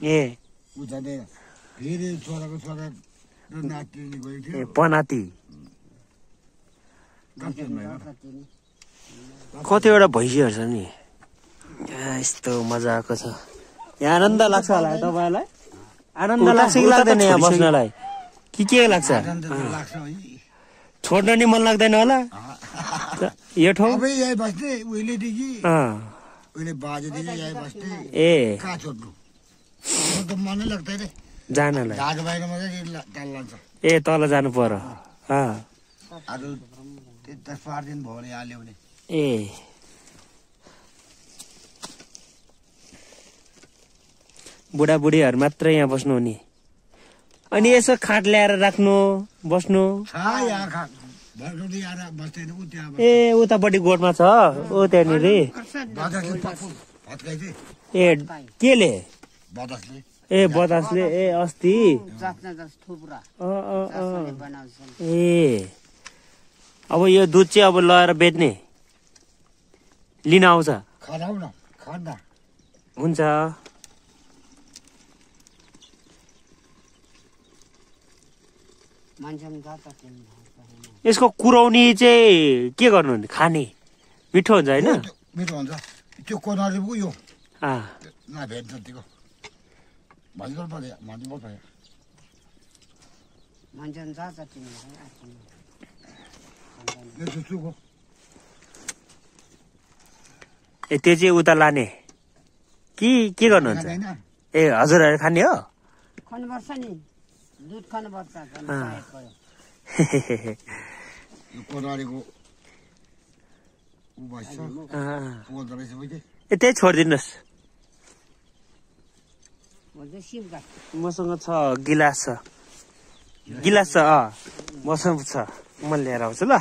ए पनाती कतिवटा भैँसीहरू छ नि यस्तो मजाको छ यहाँ आनन्द लाग्छ होला तपाईलाई आनन्द लाग्छ कि लाग्दैन यहाँ बस्नलाई के लाग्छ छोड्न नि मन लाग्दैन होला यो ठाउँ ए जानलाई ए तल जानु पर्यो ए बुढाबुढीहरू मात्रै यहाँ बस्नु हुने अनि यसो खाट ल्याएर राख्नु बस्नु ए उतापट्टि गोठमा छ ओ त्यहाँनिर ए केले ए बतासले ए अस्ति ए अब यो दुध चाहिँ अब लगाएर बेच्ने लिन आउँछ हुन्छ यसको कुराउनी चाहिँ के गर्नु खाने मिठो हुन्छ होइन मिठो हुन्छ त्यो कोनाले यो ए त्यो चाहिँ उता लाने के गर्नुहुन्छ ए हजुरहरू खाने हो खानुपर्छ नि दुध खानुपर्छ ए त्यही छोडिदिनुहोस् मसँग छ गिलास छ मसँग छ म लिएर आउँछु ल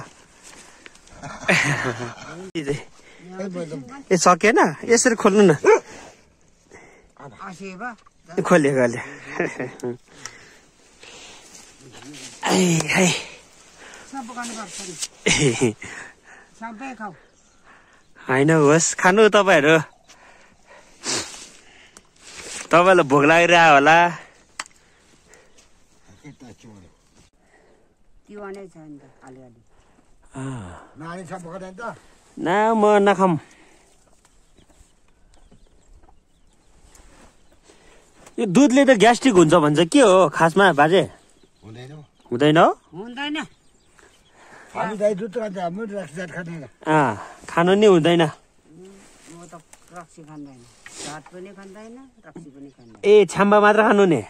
ए सकेन यसरी खोल्नु न खोल्यो होइन होस् खानु तपाईँहरू तपाईँलाई भोक लागिरह होला ना म नखाम यो दुधले त ग्यास्ट्रिक हुन्छ भन्छ के हो खासमा बाजे हुँदैन खानु नि हुँदैन ए छाम्बा मात्र खानु नि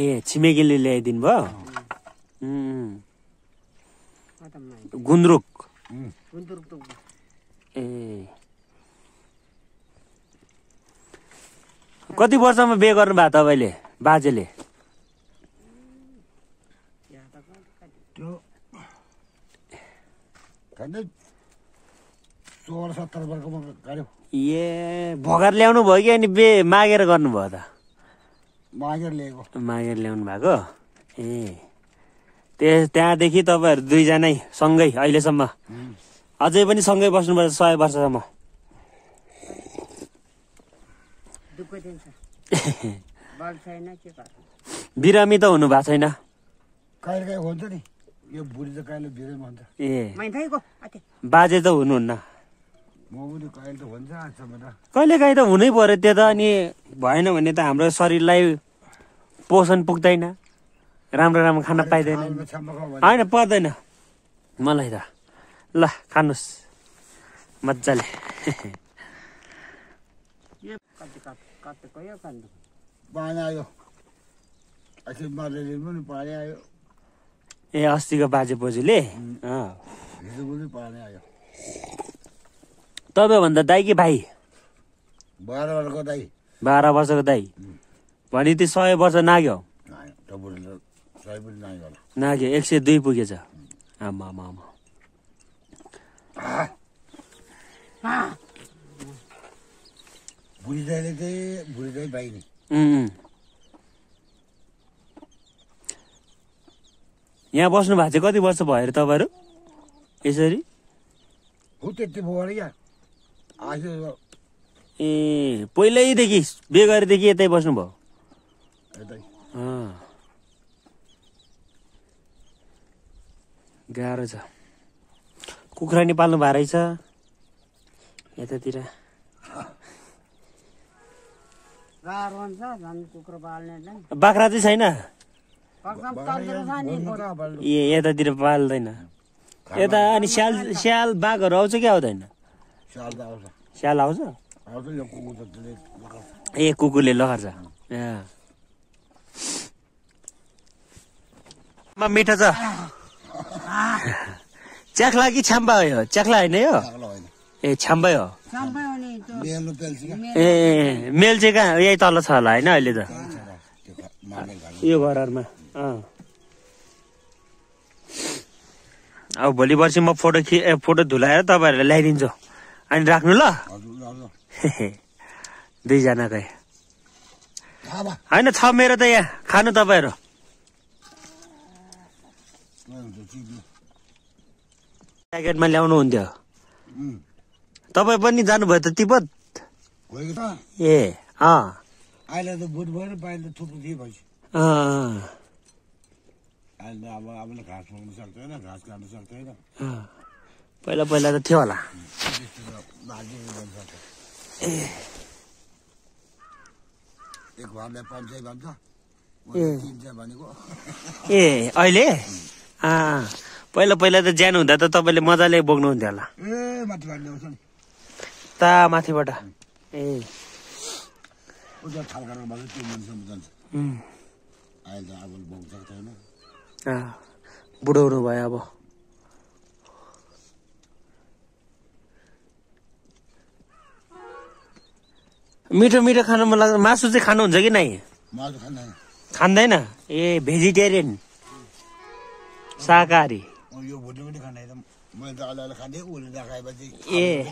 ए छिमेकीले ल्याइदिनु भयो गुन्द्रुक ए कति वर्षमा बिहे गर्नु भयो तपाईँले बाजेले ए भगार ल्याउनु भयो कि अनि बे मागेर गर्नुभयो त मागेर ल्याउनु भएको ए त्यहाँदेखि तपाईँहरू दुईजनै सँगै अहिलेसम्म अझै पनि सँगै बस्नुपर्छ 100 वर्षसम्म बिरामी त हुनु भएको छैन ए बाजे त हुनुहुन्न कहिले काहीँ त हुनै पर्यो त्यो त अनि भएन भने त हाम्रो शरीरलाई पोषण पुग्दैन राम्रो राम्रो खाना पाइँदैन होइन पर्दैन मलाई त ल खानुहोस् मजाले ए अस्तिको बाजे बोजूले तपाईँभन्दा दाइ कि भाइ 12 वर्षको दाइ भने त्यो 100 वर्ष नाग्यो नाग्यो 102 पुगेछ आमा बुढी दाइले चाहिँ बुढी दाइ बाइने यहाँ बस्नु भएको चाहिँ कति वर्ष भयो अरे तपाईँहरू यसरी? हो त्यति भयो अरे क्या आज ए पहिल्यैदेखि बिहे गरेदेखि यतै बस्नुभयो? यतै गाह्रो छ। कुखुरा नि पाल्नु भएको रहेछ यतातिर। गाह्रो हुन्छ झन् कुखुरा पाल्नेलाई। बाख्रा चाहिँ छैन? बाख्रा तलतिर छ नि। ए यतातिर पाल्दैन। यता अनि स्याल स्याल बाघहरू आउँछ कि आउँदैन? स्याल त आउँछ। स्याल आउँछ? आउँछ यो कुकुर त त्यसले लगाउँछ। ए कुकुरले लगार्छ। मिठो छ। च्याख्ला कि छ्याम्बा हो यो? च्याख्ला होइन यो? पागल होइन। ए छ्याम्बै हो। सबै हो नि त्यो। मेल्नु पेल्छ क्या ए मेल चाहिँ कहाँ यही तल छ होला होइन अहिले त? त्यो मार्ने घाँस। यो घरहरूमा अब भोलि पर्सि म फोटो धुलाएर तपाईँहरूलाई ल्याइदिन्छु अनि राख्नु ल। हजुर हजुर दुईजनाकै थाहा भयो होइन छ मेरो त यहाँ खानु तपाईँहरू। प्याकेटमा ल्याउनु हुन्थ्यो। तपाईँ पनि जानुभयो त तिब्बत? गएको त ए अहिले त बुट भएर पाइले त थुप्रो थिए भइसक्यो। अहिले अब आफूले घाँस पाउनु सक्दैन घाँस काट्नु सक्दैन। पहिला पहिला त थियो होला। ए एक भावलाई 500 भन्छ भनेको। ए अहिले पहिला पहिला त ज्यान हुँदा त तपाईँले मजाले बोक्नुहुन्थ्यो होला। ए माथि भाइ ल्याउँछ नि ता माथिबाट। ए उता थालकाको भएको त्यो मान्छेसम्म जान्छ। अहिले त अब बोक्नु सक्दैन। बुढो हुनु भयो अब। मिठो मिठो खानु मन लाग्छ। मासु चाहिँ खानुहुन्छ कि नै? मासु खाँदैन। खाँदैन? ए भेजिटेरियन शाकाहारी। यो भुट्नु पनि खाँदैन। मैले त अलि अलि खाँदै उसले नखाएपछि ए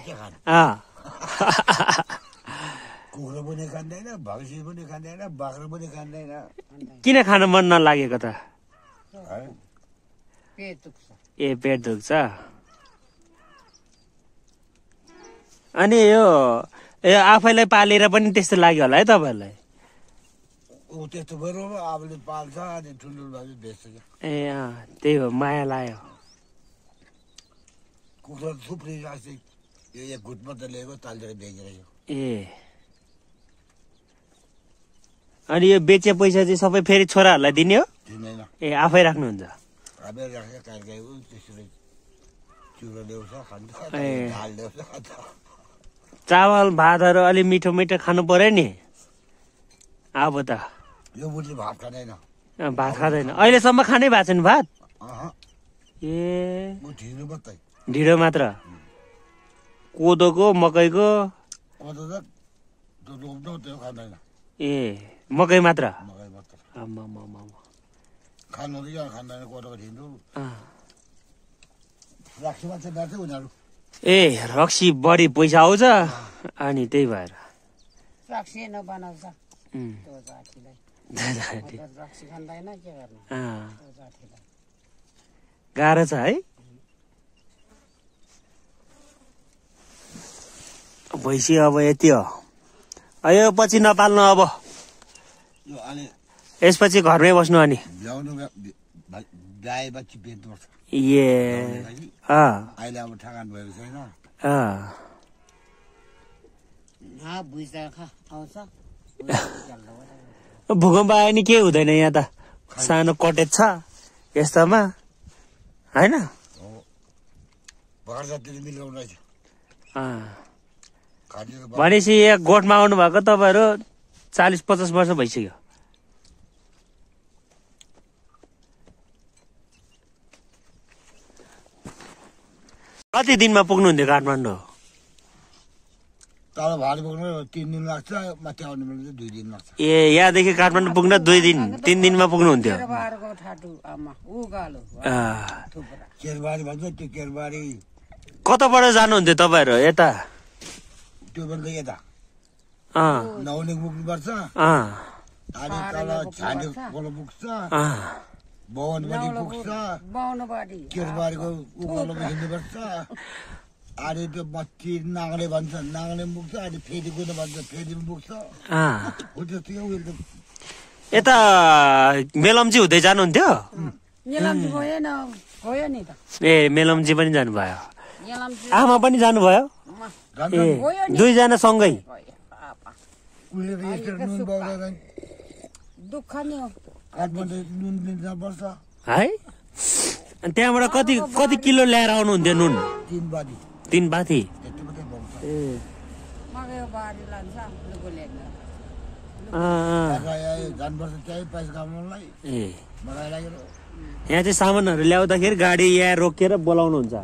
कुखुरा पनि खाँदैन भैँसी पनि खाँदैन बाख्रा पनि खाँदैन। किन खान मन नलागेको त? पेट दुख्छ। ए पेट दुख्छ। अनि यो आफैलाई पालेर पनि त्यस्तो लाग्यो होला है तपाईँहरूलाई? ऊ त्यस्तो भएर आफूले पाल्छ अनि ठुल्ठुलो भए बेच्छ क्या। ए त्यही हो माया लाग्यो। कुखुरा थुप्रै अस्ति यो एक गुट मात्रै लिएको तालतिर बेचिरहेको। ए अनि यो बेचे पैसा चाहिँ सबै फेरि छोराहरूलाई दिने हो? दिँदैन। ए आफै राख्नुहुन्छ? आफै राखेर काटकाइ त्यसरी चिउरा ल्याउँछ खान्छ ए। दाल ल्याउँछ खान्छ। चामल भातहरू अलि मिठो मिठो खानु पर्यो नि अब त। यो बुढीले भात खाँदैन। भात खाँदैन अहिलेसम्म खानै भएको छैन भात? ए ऊ ढिँडो मात्रै। ढिँडो मात्र? कोदोको मकैको? कोदो त त्यो रोप्दो त्यो खाँदैन। ए मकै मात्र? मकै मात्र आम्मामामा। खानु त यहाँ खाँदैन कोदोको ढिँडो। राख्सी मात्रै बाँड्छ उनीहरू। ए रक्सी बढी पैसा आउँछ अनि त्यही भएर रक्सी नबनाउँछ त्यो जातिलाई। रक्सी खाँदैन के गर्नु त्यो जातिलाई। गाह्रो छ है। भैँसी अब यति हो। यो पछि नपाल्नु अब यो अनि यसपछि घरमै बस्नु अनि भ्याउनु गाएपछि बेच्नुपर्छ। ए अहिले अब ठगान भएको छैन। आउँछ भूकम्प आयो नि के हुँदैन यहाँ त सानो कटेज छ यस्तोमा होइन? भर जतिले मिलाउनु रहेछ। भनेपछि यहाँ गोठमा आउनु भएको तपाईँहरू 40-50 वर्ष भइसक्यो। कति दिनमा पुग्नुहुन्थ्यो काठमाडौँ? तल भाडा पुग्नु 3 दिन लाग्छ माथि आउनु भने 2 दिन लाग्छ। ए यहाँदेखि काठमाडौँ पुग्न 2 दिन 3 दिनमा पुग्नुहुन्थ्यो? केरबारी भन्छ त्यो केरबारी। कताबाट जानुहुन्थ्यो तपाईँहरू यता? त्यो भन्दा यता नौले पुग्नुपर्छ अनि तल झाँडी खोला पुग्छ बवनबारी पुग्छ बाहुनबारी केरबारीको उकालोमा हिँड्नुपर्छ अनि त्यो बत्ती नाङ्ले भन्छ नाङ्ले पुग्छ अनि फेरि कुद्नु भन्छ फेरि पुग्छ हो त्यस्तो उयो त यता मेलम्ची हुँदै जानुहुन्थ्यो मेलम्ची गयो नि त ए मेलम्ची पनि जानुभयो मेलम्ची आमा पनि जानुभयो ए दुईजना सँगै उसले त यसरी नुन बाउदैन दुःख नि हो काठमाडौँ नुन लिनुपर्छ है अनि त्यहाँबाट कति कति किलो ल्याएर आउनुहुन्थ्यो नुन 3 बारी 3 बाथी त्यति मात्रै पाउँछ ए मकै बारी लान्छ आफूले ल्याएर जानुपर्छ त्यही पैसा कमाउनलाई ए मलाई लागेर यहाँ चाहिँ सामानहरू ल्याउँदाखेरि गाडी यहाँ रोकेर बोलाउनुहुन्छ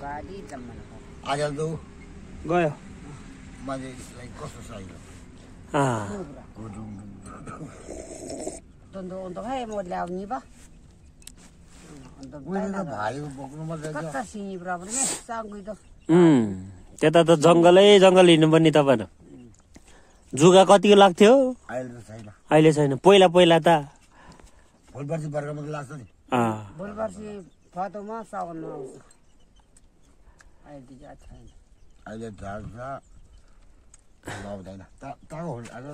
गाडी जम्मा आज त गयो मान्छेलाई कस्तो चाहियो untuk hai mau lau ni ba उसले त भाइको बोक्नु मात्रै छ kata sini berapa ni sanggup itu त्यता त जङ्गलै जङ्गल हिँड्नु पर्ने तपाईँहरू जुगा कतिको लाग्थ्यो अहिले त छैन अहिले छैन पहिला पहिला त भोलिपर्सि बर्खामा त लाग्छ नि भोलिपर्सि फतोमा साउन आउँछ अहिले जात छैन अहिले झार्छ लाउँदैन ताको आज